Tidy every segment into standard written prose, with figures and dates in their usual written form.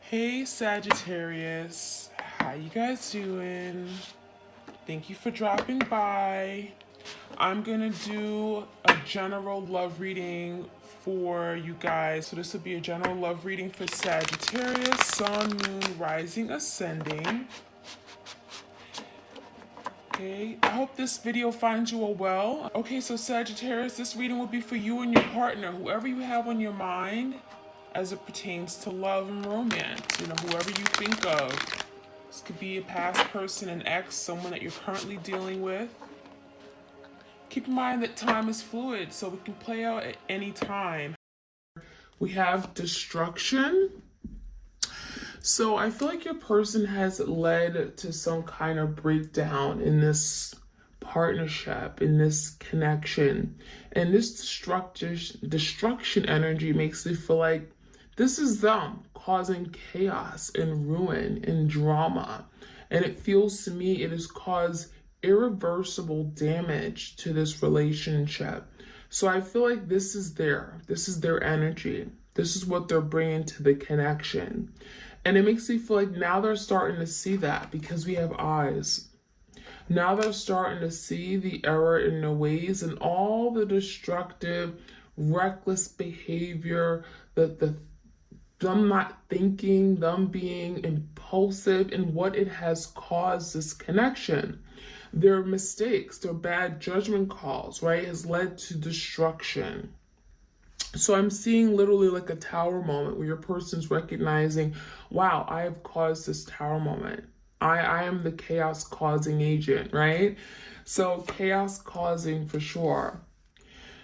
Hey Sagittarius, how you guys doing? Thank you for dropping by. I'm gonna do a general love reading for you guys. So this will be a general love reading for Sagittarius, Sun, Moon, Rising, Ascending. Okay, I hope this video finds you all well. Okay, so Sagittarius, this reading will be for you and your partner, whoever you have on your mind as it pertains to love and romance. You know, whoever you think of. This could be a past person, an ex, someone that you're currently dealing with. Keep in mind that time is fluid, so it can play out at any time. We have destruction. So I feel like your person has led to some kind of breakdown in this partnership, in this connection. And this destruction energy makes me feel like this is them causing chaos and ruin and drama. And it feels to me it has caused irreversible damage to this relationship. So I feel like this is their energy. This is what they're bringing to the connection. And it makes me feel like now they're starting to see that because we have eyes. Now they're starting to see the error in their ways and all the destructive, reckless behavior, them not thinking, them being impulsive, and what it has caused this connection. Their mistakes, their bad judgment calls, right, has led to destruction. So I'm seeing literally like a tower moment where your person's recognizing, wow, I have caused this tower moment. I am the chaos causing agent, right? So chaos causing for sure.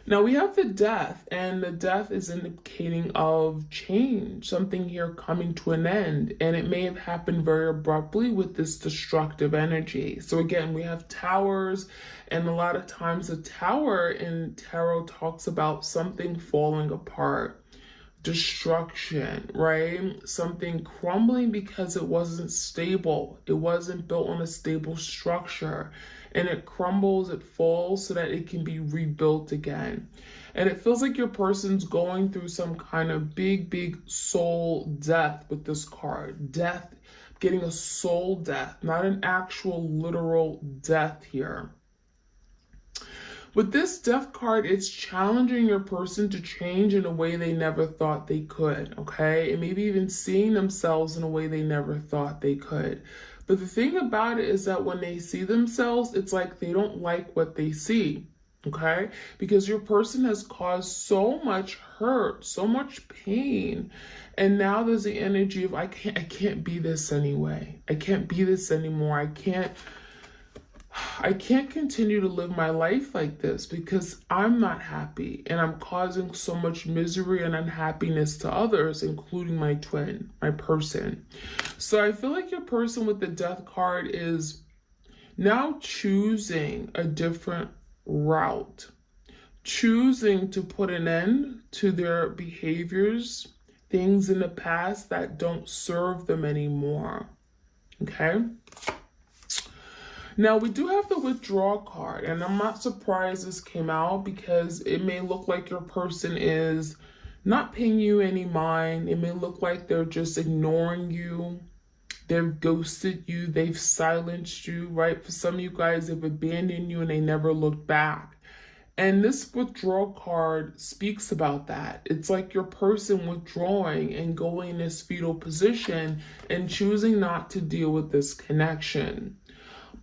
Now we have the death, and the death is indicating of change, something here coming to an end, and it may have happened very abruptly with this destructive energy. So again, we have towers, and a lot of times the tower in tarot talks about something falling apart, destruction, right? Something crumbling because it wasn't stable. It wasn't built on a stable structure. And it crumbles, it falls so that it can be rebuilt again. And it feels like your person's going through some kind of big soul death with this card. Death, getting a soul death, not an actual literal death here. With this death card, it's challenging your person to change in a way they never thought they could, okay? And maybe even seeing themselves in a way they never thought they could. But the thing about it is that when they see themselves, it's like they don't like what they see, okay? Because your person has caused so much hurt, so much pain. And now there's the energy of, I can't be this anyway. I can't be this anymore. I can't continue to live my life like this because I'm not happy and I'm causing so much misery and unhappiness to others, including my twin, my person. So I feel like your person with the death card is now choosing a different route, choosing to put an end to their behaviors, things in the past that don't serve them anymore, okay? Now, we do have the withdraw card, and I'm not surprised this came out because it may look like your person is not paying you any mind. It may look like they're just ignoring you. They've ghosted you. They've silenced you, right? For some of you guys, they've abandoned you and they never looked back. And this withdrawal card speaks about that. It's like your person withdrawing and going in this fetal position and choosing not to deal with this connection.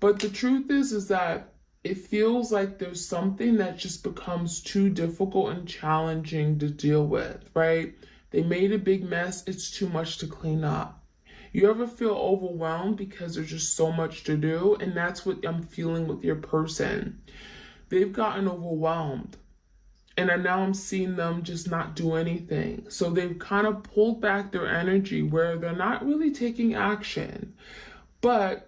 But the truth is that it feels like there's something that just becomes too difficult and challenging to deal with, right? They made a big mess. It's too much to clean up. You ever feel overwhelmed because there's just so much to do? And that's what I'm feeling with your person. They've gotten overwhelmed. And now I'm seeing them just not do anything. So they've kind of pulled back their energy where they're not really taking action. But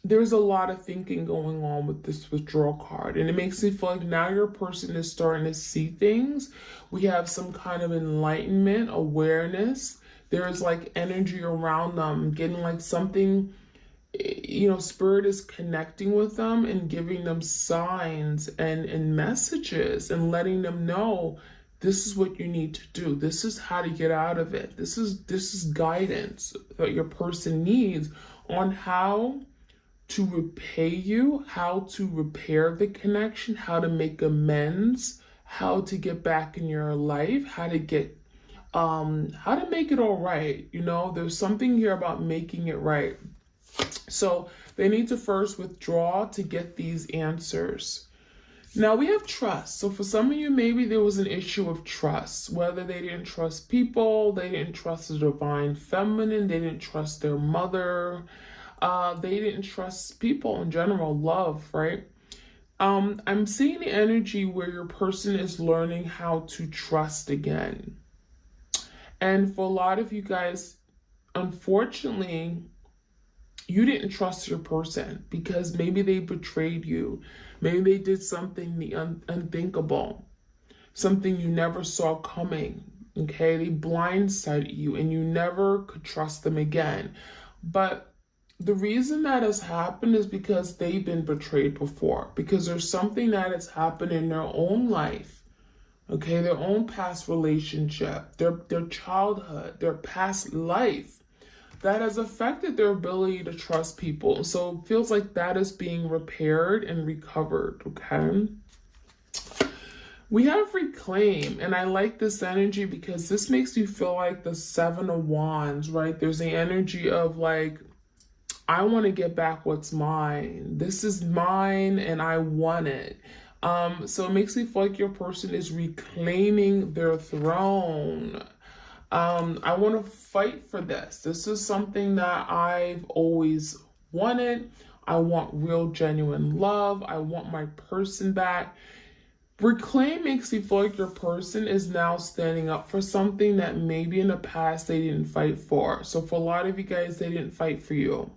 there's a lot of thinking going on with this withdrawal card, and it makes me feel like now your person is starting to see things. We have some kind of enlightenment, awareness. There's like energy around them, getting like something, spirit is connecting with them and giving them signs and messages and letting them know this is what you need to do. This is how to get out of it. This is guidance that your person needs on how to repay you, how to repair the connection, how to make amends, how to get back in your life, how to make it all right. You know, there's something here about making it right. So they need to first withdraw to get these answers. Now we have trust. So for some of you, maybe there was an issue of trust, whether they didn't trust people, they didn't trust the divine feminine, they didn't trust their mother, they didn't trust people in general, love, right? I'm seeing the energy where your person is learning how to trust again. And for a lot of you guys, unfortunately, you didn't trust your person because maybe they betrayed you. Maybe they did something the unthinkable, something you never saw coming, okay? They blindsided you and you never could trust them again. But the reason that has happened is because they've been betrayed before, because there's something that has happened in their own life, okay? Their own past relationship, their childhood, their past life, that has affected their ability to trust people. So it feels like that is being repaired and recovered, okay? We have reclaim, and I like this energy because this makes you feel like the Seven of Wands, right? There's the energy of like, I want to get back what's mine. This is mine and I want it. So it makes me feel like your person is reclaiming their throne. I want to fight for this. This is something that I've always wanted. I want real, genuine love. I want my person back. Reclaim makes me feel like your person is now standing up for something that maybe in the past they didn't fight for. So for a lot of you guys, they didn't fight for you,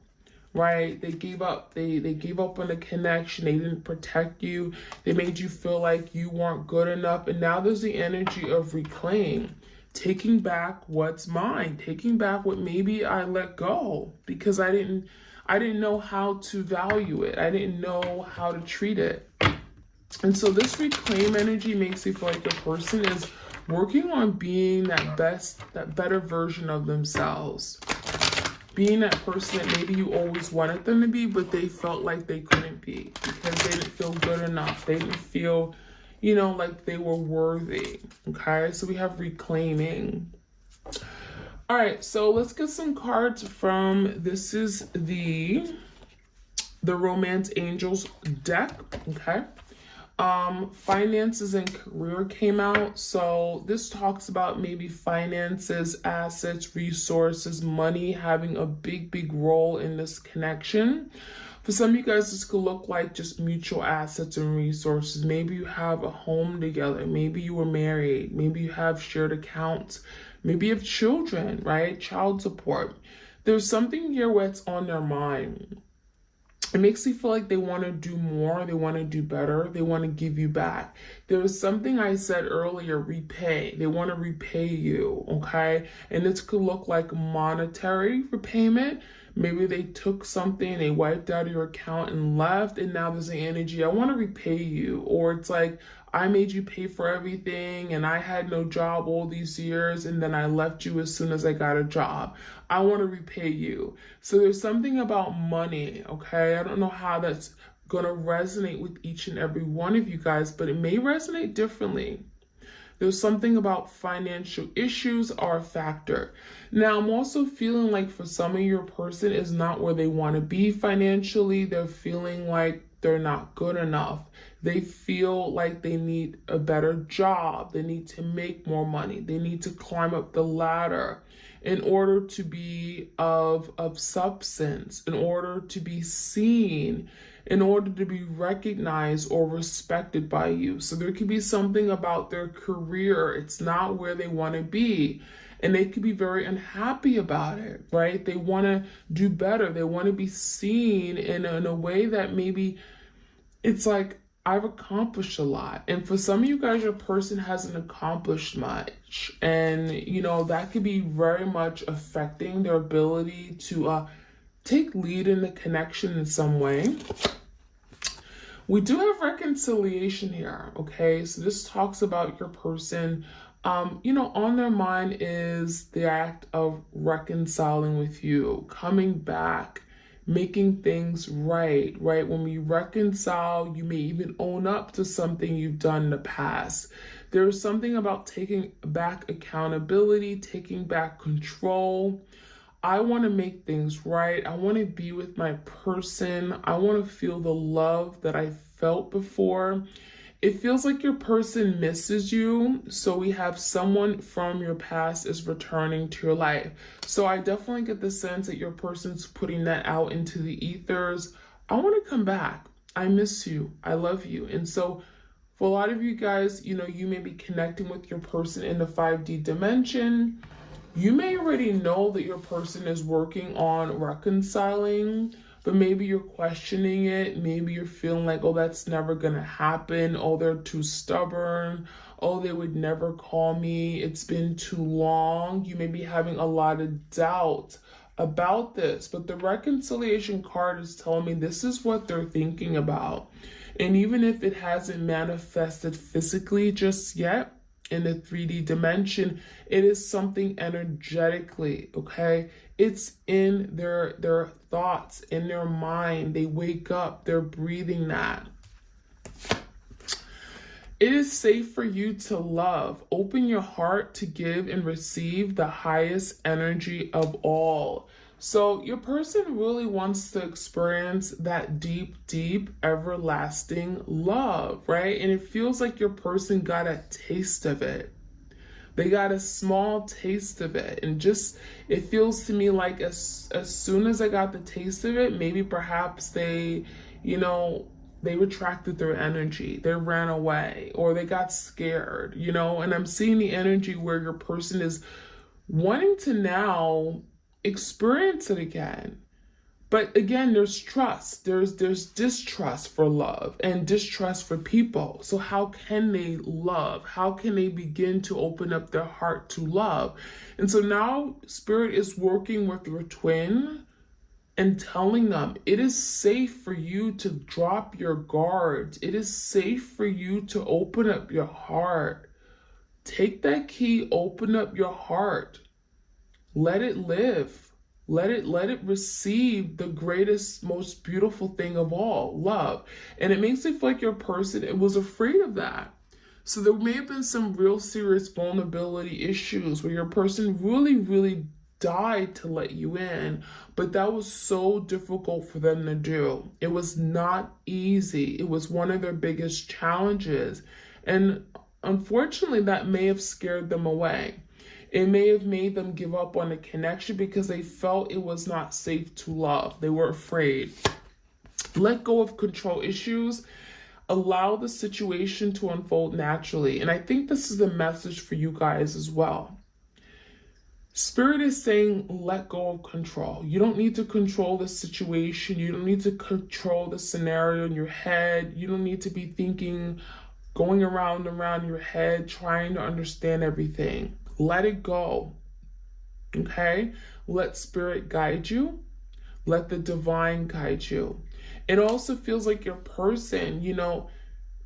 right? They gave up. They gave up on the connection. They didn't protect you. They made you feel like you weren't good enough. And now there's the energy of reclaim. Taking back what's mine, taking back what maybe I let go because I didn't know how to value it. I didn't know how to treat it. And so this reclaim energy makes me feel like your person is working on being that better version of themselves. Being that person that maybe you always wanted them to be, but they felt like they couldn't be because they didn't feel good enough. They didn't feel, you know, like they were worthy, okay? So we have reclaiming. All right, so let's get some cards from, this is the Romance Angels deck, okay? Finances and career came out. So this talks about maybe finances, assets, resources, money having a big role in this connection. For some of you guys, this could look like just mutual assets and resources. Maybe you have a home together. Maybe you were married. Maybe you have shared accounts. Maybe you have children, right? Child support. There's something here where it's on their mind. It makes me feel like they want to do more. They want to do better. They want to give you back. There was something I said earlier, repay. They want to repay you, okay? And this could look like monetary repayment. Maybe they took something, they wiped out your account and left, and now there's the energy, I want to repay you. Or it's like, I made you pay for everything and I had no job all these years and then I left you as soon as I got a job. I want to repay you. So there's something about money, okay? I don't know how that's going to resonate with each and every one of you guys, but it may resonate differently. There's something about financial issues are a factor. Now, I'm also feeling like for some of your person is not where they want to be financially. They're feeling like they're not good enough. They feel like they need a better job. They need to make more money. They need to climb up the ladder in order to be of substance, in order to be seen, in order to be recognized or respected by you. So there could be something about their career. It's not where they want to be. And they could be very unhappy about it, right? They want to do better. They want to be seen in a way that maybe it's like, I've accomplished a lot. And for some of you guys, your person hasn't accomplished much. And, you know, that could be very much affecting their ability to take lead in the connection in some way. We do have reconciliation here, okay? So this talks about your person, on their mind is the act of reconciling with you, coming back, making things right, right? When we reconcile, you may even own up to something you've done in the past. There's something about taking back accountability, taking back control. I want to make things right. I want to be with my person. I want to feel the love that I felt before. It feels like your person misses you. So we have someone from your past is returning to your life. So I definitely get the sense that your person's putting that out into the ethers. I want to come back. I miss you. I love you. And so for a lot of you guys, you may be connecting with your person in the 5D dimension. You may already know that your person is working on reconciling, but maybe you're questioning it. Maybe you're feeling like, oh, that's never going to happen. Oh, they're too stubborn. Oh, they would never call me. It's been too long. You may be having a lot of doubt about this, but the reconciliation card is telling me this is what they're thinking about. And even if it hasn't manifested physically just yet, in the 3D dimension, it is something energetically, okay? It's in their thoughts, in their mind. They wake up, they're breathing that. It is safe for you to love. Open your heart to give and receive the highest energy of all. So your person really wants to experience that deep, deep, everlasting love, right? And it feels like your person got a taste of it. They got a small taste of it. And it feels to me like as soon as I got the taste of it, maybe perhaps they retracted their energy, they ran away, or they got scared, and I'm seeing the energy where your person is wanting to now experience it again. But again, there's trust, there's distrust for love and distrust for people. So how can they love? How can they begin to open up their heart to love? And so now Spirit is working with your twin and telling them it is safe for you to drop your guards. It is safe for you to open up your heart. Take that key, open up your heart. Let it live. Let it receive the greatest, most beautiful thing of all, love. And it makes it feel like your person was afraid of that. So there may have been some real serious vulnerability issues where your person really, really died to let you in, but that was so difficult for them to do. It was not easy. It was one of their biggest challenges. And unfortunately, that may have scared them away. It may have made them give up on a connection because they felt it was not safe to love. They were afraid. Let go of control issues. Allow the situation to unfold naturally. And I think this is a message for you guys as well. Spirit is saying, let go of control. You don't need to control the situation. You don't need to control the scenario in your head. You don't need to be thinking, going around and around your head, trying to understand everything. Let it go, okay? Let Spirit guide you. Let the divine guide you. It also feels like your person,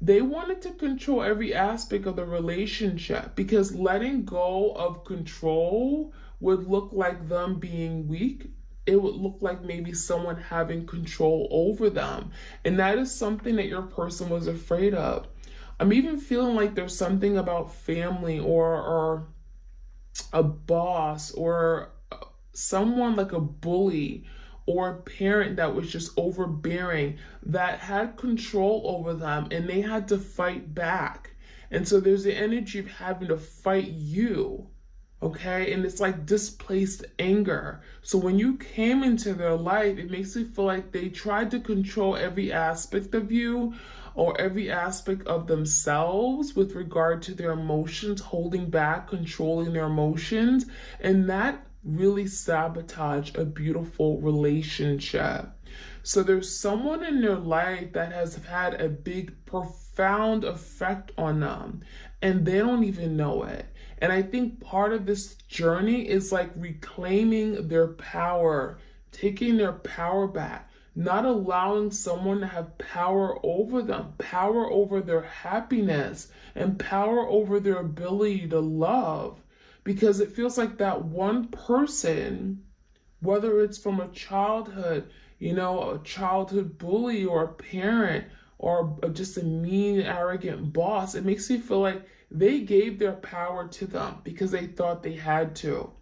they wanted to control every aspect of the relationship because letting go of control would look like them being weak. It would look like maybe someone having control over them. And that is something that your person was afraid of. I'm even feeling like there's something about family or a boss or someone like a bully or a parent that was just overbearing that had control over them and they had to fight back. And so there's the energy of having to fight you, okay? And it's like displaced anger. So when you came into their life, it makes me feel like they tried to control every aspect of you or every aspect of themselves with regard to their emotions, holding back, controlling their emotions. And that really sabotage a beautiful relationship. So there's someone in their life that has had a big, profound effect on them, and they don't even know it. And I think part of this journey is like reclaiming their power, taking their power back, not allowing someone to have power over them, power over their happiness, and power over their ability to love. Because it feels like that one person, whether it's from a childhood, a childhood bully or a parent or just a mean, arrogant boss, it makes me feel like they gave their power to them because they thought they had to.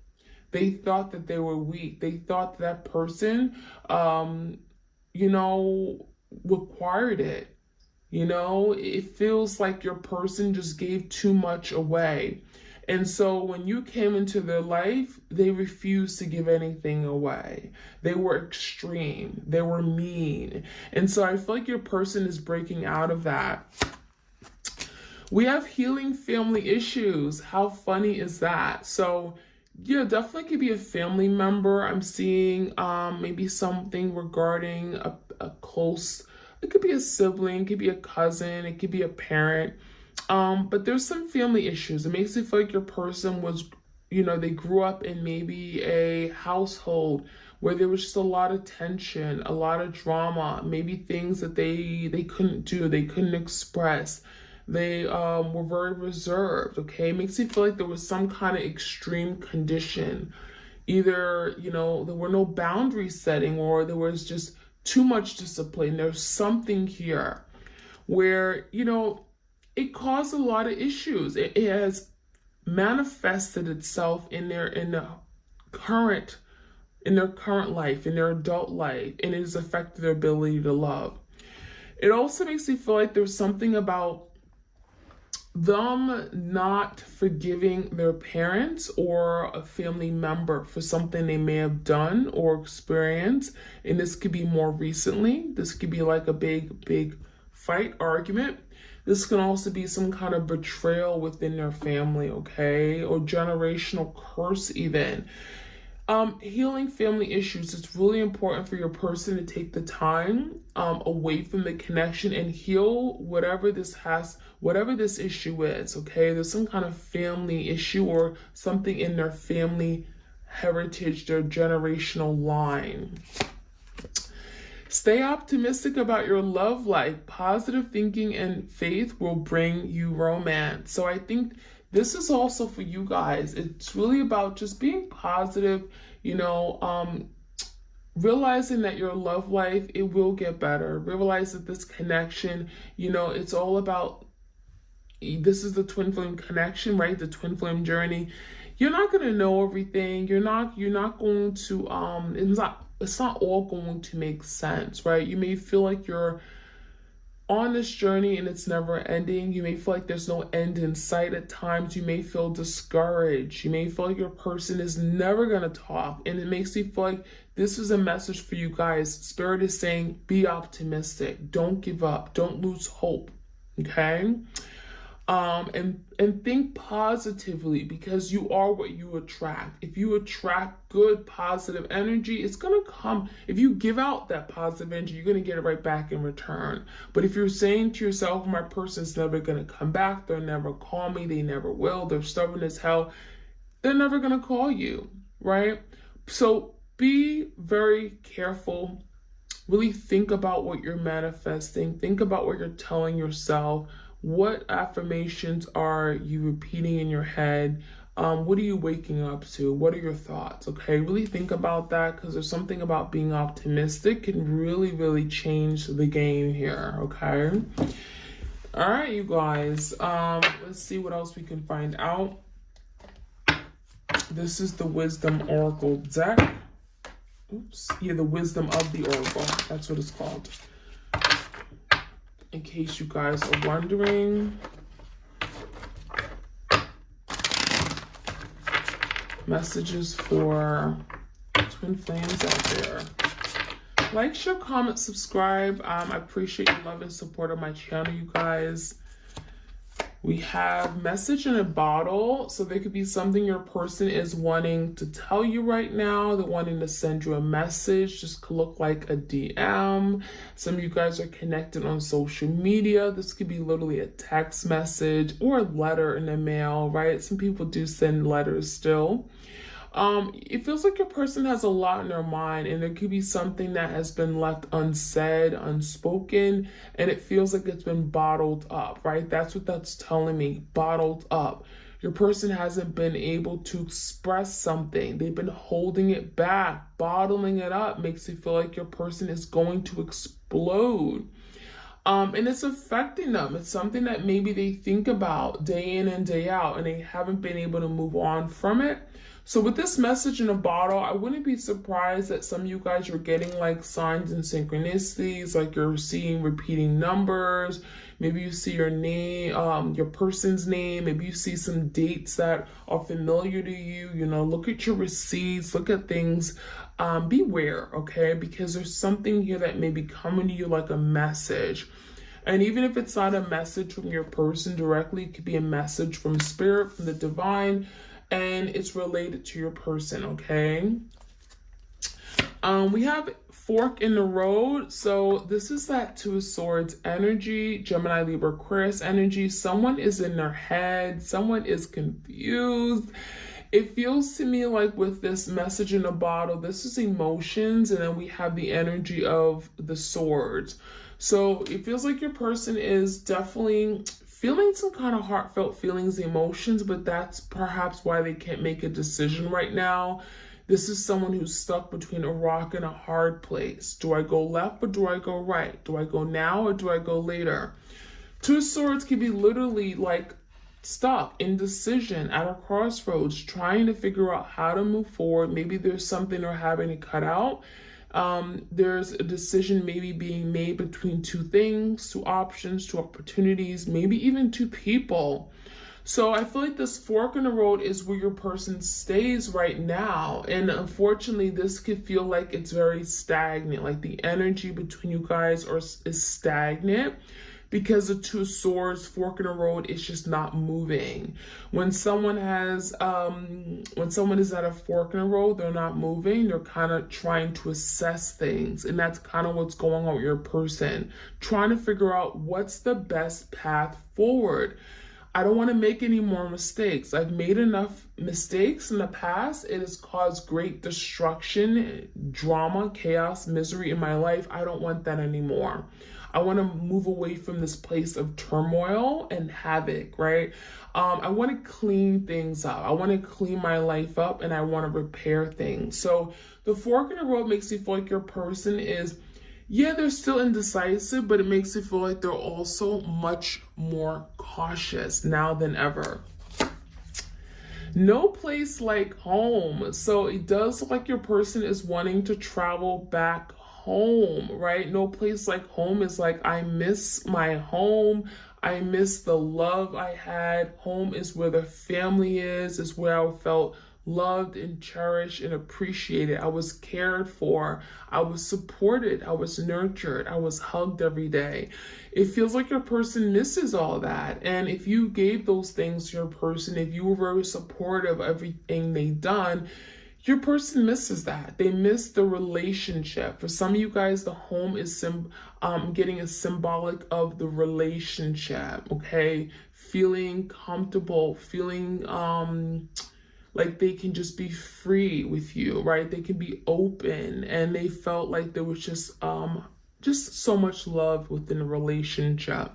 They thought that they were weak. They thought that person, required it. It feels like your person just gave too much away. And so when you came into their life, they refused to give anything away. They were extreme. They were mean. And so I feel like your person is breaking out of that. We have healing family issues. How funny is that? So yeah, definitely could be a family member. I'm seeing maybe something regarding a close, it could be a sibling, it could be a cousin, it could be a parent. But there's some family issues. It makes it feel like your person was, they grew up in maybe a household where there was just a lot of tension, a lot of drama, maybe things that they couldn't do, they couldn't express. They were very reserved, okay? It makes you feel like there was some kind of extreme condition. Either, there were no boundary setting or there was just too much discipline. There's something here where, it caused a lot of issues. It has manifested itself in their current life, in their adult life, and it has affected their ability to love. It also makes me feel like there's something about them not forgiving their parents or a family member for something they may have done or experienced. And this could be more recently. This could be like a big fight, argument. This can also be some kind of betrayal within their family, okay? Or generational curse even. Healing family issues. It's really important for your person to take the time away from the connection and heal whatever this issue is, okay? There's some kind of family issue or something in their family heritage, their generational line. Stay optimistic about your love life. Positive thinking and faith will bring you romance. So I think this is also for you guys. It's really about just being positive, realizing that your love life, it will get better. Realize that this connection, it's all about, this is the twin flame connection, right? The twin flame journey. You're not going to know everything. You're not going to, it's not all going to make sense, right? You may feel like you're on this journey and it's never ending. You may feel like there's no end in sight at times. You may feel discouraged. You may feel like your person is never going to talk. And it makes you feel like this is a message for you guys. Spirit is saying, be optimistic. Don't give up. Don't lose hope. Okay? And think positively, because you are what you attract. If you attract good, positive energy, it's going to come. If you give out that positive energy, you're going to get it right back in return. But if you're saying to yourself, my person's never going to come back, they'll never call me, they never will, they're stubborn as hell, they're never going to call you, right? So be very careful. Really think about what you're manifesting. Think about what you're telling yourself. What affirmations are you repeating in your head? What are you waking up to? What are your thoughts? Okay, really think about that, because there's something about being optimistic can really, really change the game here. Okay. All right, you guys. Let's see what else we can find out. This is the Wisdom Oracle deck. Oops. Yeah, the Wisdom of the Oracle. That's what it's called. In case you guys are wondering. Messages for twin flames out there. Like, share, comment, subscribe. I appreciate your love and support of my channel, you guys. We have message in a bottle. So there could be something your person is wanting to tell you right now. They're wanting to send you a message. Just could look like a DM. Some of you guys are connected on social media. This could be literally a text message or a letter in the mail, right? Some people do send letters still. It feels like your person has a lot in their mind, and there could be something that has been left unsaid, unspoken, and it feels like it's been bottled up, right? That's what that's telling me, bottled up. Your person hasn't been able to express something. They've been holding it back. Bottling it up makes it feel like your person is going to explode. And it's affecting them. It's something that maybe they think about day in and day out, and they haven't been able to move on from it. So with this message in a bottle, I wouldn't be surprised that some of you guys are getting like signs and synchronicities, like you're seeing repeating numbers. Maybe you see your name, your person's name. Maybe you see some dates that are familiar to you. You know, look at your receipts, look at things. Beware, okay? Because there's something here that may be coming to you like a message. And even if it's not a message from your person directly, it could be a message from spirit, from the divine, and it's related to your person, okay? We have fork in the road. So this is that Two of Swords energy, Gemini, Libra, Aquarius energy. Someone is in their head. Someone is confused. It feels to me like with this message in a bottle, this is emotions, and then we have the energy of the swords. So it feels like your person is definitely feeling some kind of heartfelt feelings, emotions, but that's perhaps why they can't make a decision right now. This is someone who's stuck between a rock and a hard place. Do I go left or do I go right? Do I go now or do I go later? Two of Swords can be literally like stuck, indecision, at a crossroads, trying to figure out how to move forward. Maybe there's something they're having to cut out. There's a decision maybe being made between two things, two options, two opportunities, maybe even two people. So I feel like this fork in the road is where your person stays right now. And unfortunately, this could feel like it's very stagnant, like the energy between you guys is stagnant. Because the Two of Swords, fork in the road, is just not moving. When someone is at a fork in the road, they're not moving. They're kind of trying to assess things, and that's kind of what's going on with your person, trying to figure out what's the best path forward. I don't want to make any more mistakes. I've made enough mistakes in the past. It has caused great destruction, drama, chaos, misery in my life. I don't want that anymore. I want to move away from this place of turmoil and havoc, right? I want to clean things up. I want to clean my life up, and I want to repair things. So the fork in the road makes you feel like your person is, yeah, they're still indecisive, but it makes it feel like they're also much more cautious now than ever. No place like home. So it does look like your person is wanting to travel back home, right? No place like home is like, I miss my home. I miss the love I had. Home is where the family is where I felt loved and cherished and appreciated. I was cared for. I was supported. I was nurtured. I was hugged every day. It feels like your person misses all that. And if you gave those things to your person, if you were very supportive of everything they've done, your person misses that. They miss the relationship. For some of you guys, the home is getting a symbolic of the relationship, okay? Feeling comfortable, feeling like they can just be free with you, right? They can be open, and they felt like there was just so much love within the relationship.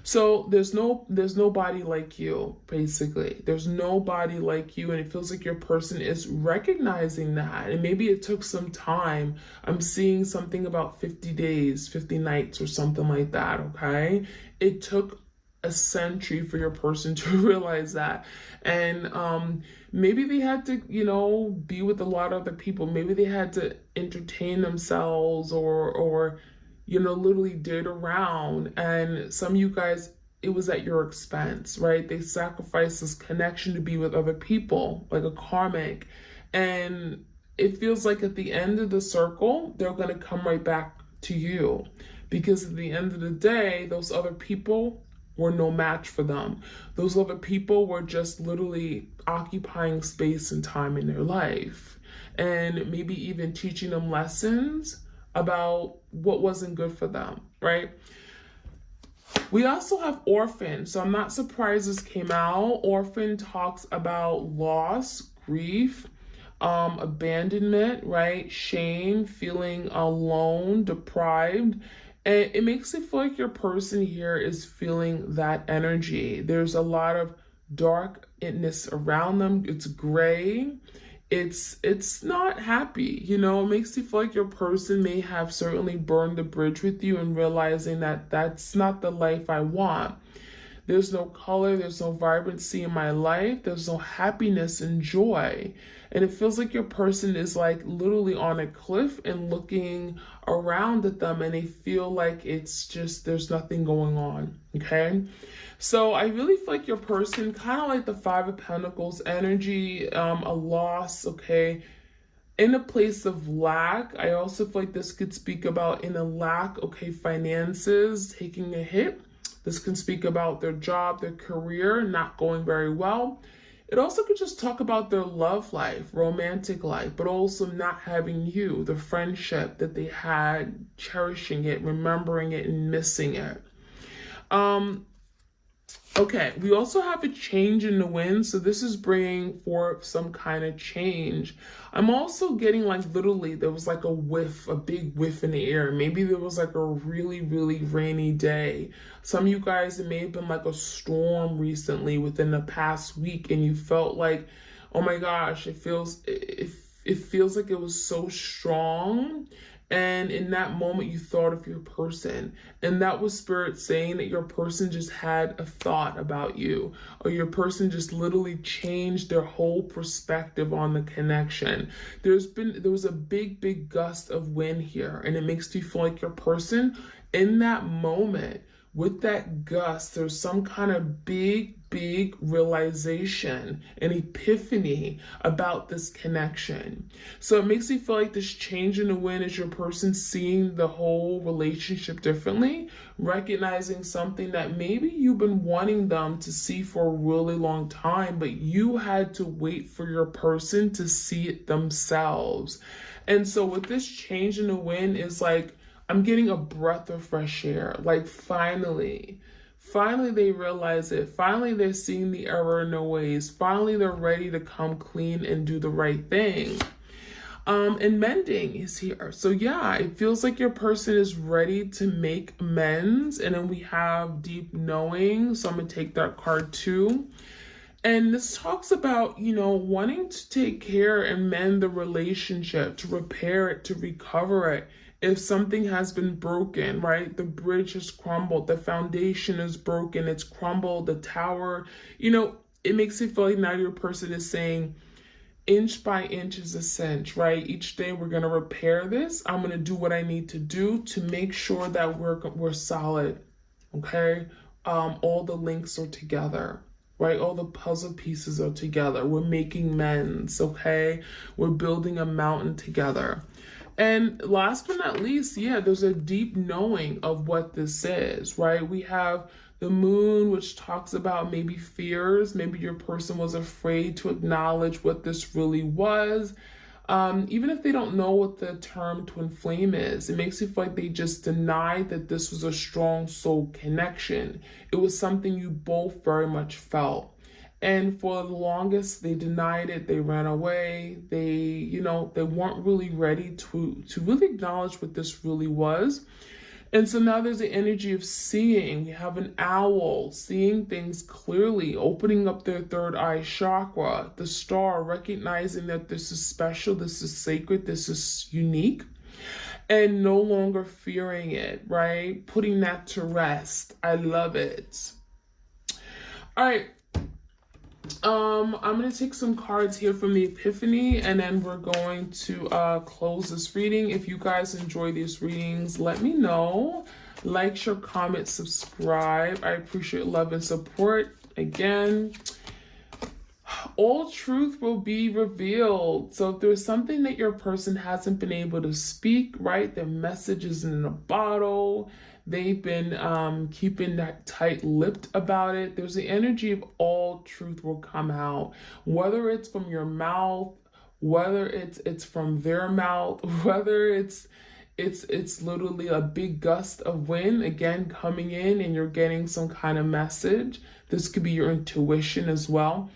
So there's nobody like you, basically. There's nobody like you, and it feels like your person is recognizing that. And maybe it took some time. I'm seeing something about 50 days, 50 nights or something like that, okay? It took a century for your person to realize that. And maybe they had to, be with a lot of other people. Maybe they had to entertain themselves or literally did around. And some of you guys, it was at your expense, right? They sacrificed this connection to be with other people, like a karmic. And it feels like at the end of the circle, they're going to come right back to you. Because at the end of the day, those other people were no match for them. Those other people were just literally occupying space and time in their life. And maybe even teaching them lessons about what wasn't good for them, right? We also have Orphan. So I'm not surprised this came out. Orphan talks about loss, grief, abandonment, right? Shame, feeling alone, deprived. And it makes it feel like your person here is feeling that energy. There's a lot of darkness around them. It's gray. It's not happy, you know. It makes you feel like your person may have certainly burned the bridge with you and realizing that that's not the life I want. There's no color, there's no vibrancy in my life, there's no happiness and joy. And it feels like your person is like literally on a cliff and looking around at them, and they feel like it's just, there's nothing going on, okay? So I really feel like your person, kind of like the Five of Pentacles energy, a loss, okay? In a place of lack. I also feel like this could speak about in a lack, okay, finances, taking a hit. This can speak about their job, their career not going very well. It also could just talk about their love life, romantic life, but also not having you, the friendship that they had, cherishing it, remembering it, and missing it. Okay, we also have a change in the wind, so this is bringing forth some kind of change. I'm also getting like literally there was like a whiff, a big whiff in the air. Maybe there was like a really, really rainy day. Some of you guys, it may have been like a storm recently within the past week, and you felt like, oh my gosh, it feels like it was so strong. And in that moment, you thought of your person. And that was spirit saying that your person just had a thought about you, or your person just literally changed their whole perspective on the connection. There was a big, big gust of wind here. And it makes you feel like your person in that moment, with that gust, there's some kind of big realization, an epiphany about this connection. So it makes you feel like this change in the wind is your person seeing the whole relationship differently, recognizing something that maybe you've been wanting them to see for a really long time, but you had to wait for your person to see it themselves. And so with this change in the wind is like, I'm getting a breath of fresh air. Like finally they realize it. Finally, they're seeing the error in their ways. Finally, they're ready to come clean and do the right thing. And mending is here. So yeah, it feels like your person is ready to make amends. And then we have deep knowing. So I'm gonna take that card too. And this talks about, you know, wanting to take care and mend the relationship, to repair it, to recover it. If something has been broken, right? The bridge has crumbled, the foundation is broken, it's crumbled, the tower, you know, it makes it feel like now your person is saying, inch by inch is a cinch, right? Each day we're going to repair this. I'm going to do what I need to do to make sure that we're solid, okay? All the links are together. Right? All the puzzle pieces are together. We're making amends, okay? We're building a mountain together. And last but not least, yeah, there's a deep knowing of what this is, right? We have the moon, which talks about maybe fears. Maybe your person was afraid to acknowledge what this really was. Even if they don't know what the term twin flame is, it makes it feel like they just denied that this was a strong soul connection. It was something you both very much felt. And for the longest, they denied it. They ran away. They weren't really ready to really acknowledge what this really was. And so now there's the energy of seeing. We have an owl, seeing things clearly, opening up their third eye chakra, the star, recognizing that this is special, this is sacred, this is unique, and no longer fearing it, right? Putting that to rest. I love it. All right. I'm going to take some cards here from the Epiphany, and then we're going to close this reading. If you guys enjoy these readings, let me know. Like, share, comment, subscribe. I appreciate love and support. Again, all truth will be revealed. So if there's something that your person hasn't been able to speak, right? Their message is in a bottle. They've been keeping that tight-lipped about it. There's the energy of all truth will come out, whether it's from your mouth, whether it's from their mouth, whether it's literally a big gust of wind, again, coming in and you're getting some kind of message. This could be your intuition as well.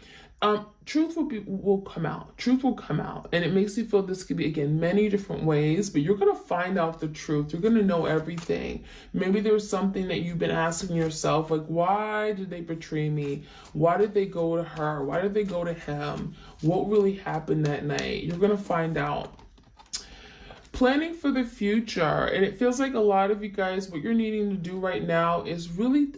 Truth will come out. Truth will come out. And it makes me feel this could be, again, many different ways, but you're going to find out the truth. You're going to know everything. Maybe there's something that you've been asking yourself, like, why did they betray me? Why did they go to her? Why did they go to him? What really happened that night? You're going to find out. Planning for the future, and it feels like a lot of you guys, what you're needing to do right now is really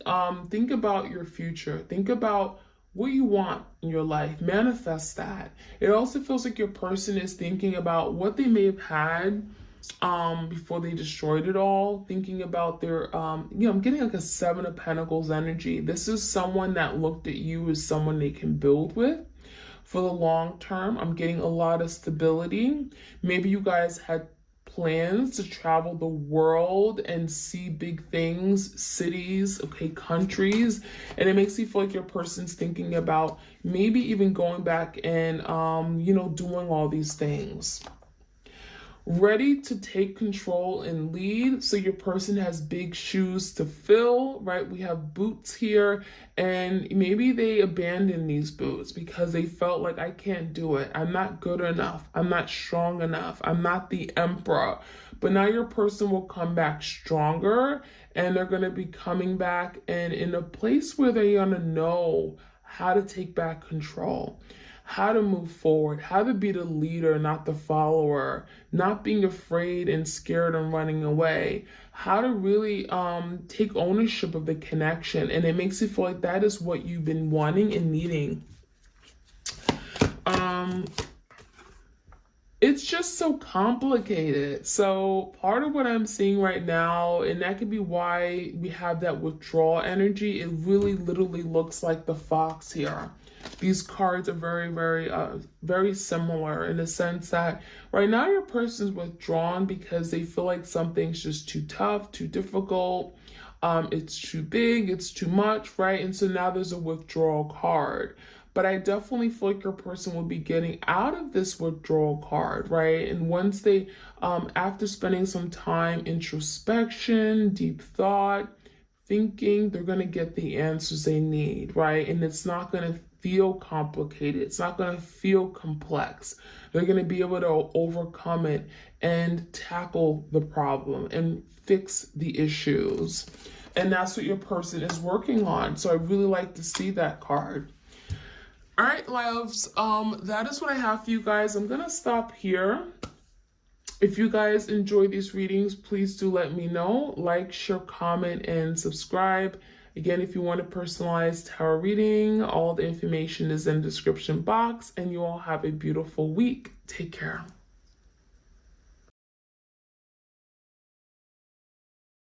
think about your future. Think about what you want in your life. Manifest that. It also feels like your person is thinking about what they may have had before they destroyed it all. Thinking about their, I'm getting like a 7 of Pentacles energy. This is someone that looked at you as someone they can build with for the long term. I'm getting a lot of stability. Maybe you guys had plans to travel the world and see big things, cities, okay, countries, and it makes me feel like your person's thinking about maybe even going back and doing all these things. Ready to take control and lead. So your person has big shoes to fill, right? We have boots here, and maybe they abandoned these boots because they felt like, I can't do it. I'm not good enough. I'm not strong enough. I'm not the emperor. But now your person will come back stronger, and they're going to be coming back and in a place where they're going to know how to take back control, how to move forward, how to be the leader, not the follower, not being afraid and scared and running away, how to really take ownership of the connection. And it makes you feel like that is what you've been wanting and needing. It's just so complicated. So part of what I'm seeing right now, and that could be why we have that withdrawal energy, it really literally looks like the fox here. These cards are very, very, very similar in the sense that right now your person's withdrawn because they feel like something's just too tough, too difficult, it's too big, it's too much, right? And so now there's a withdrawal card. But I definitely feel like your person will be getting out of this withdrawal card, right? And once they, after spending some time introspection, deep thought, thinking, they're going to get the answers they need, right? And it's not going to feel complicated. It's not going to feel complex. They're going to be able to overcome it and tackle the problem and fix the issues. And that's what your person is working on. So I really like to see that card. All right, loves, that is what I have for you guys. I'm going to stop here. If you guys enjoy these readings, please do let me know. Like, share, comment, and subscribe. Again, if you want a personalized tarot reading, all the information is in the description box. And you all have a beautiful week. Take care.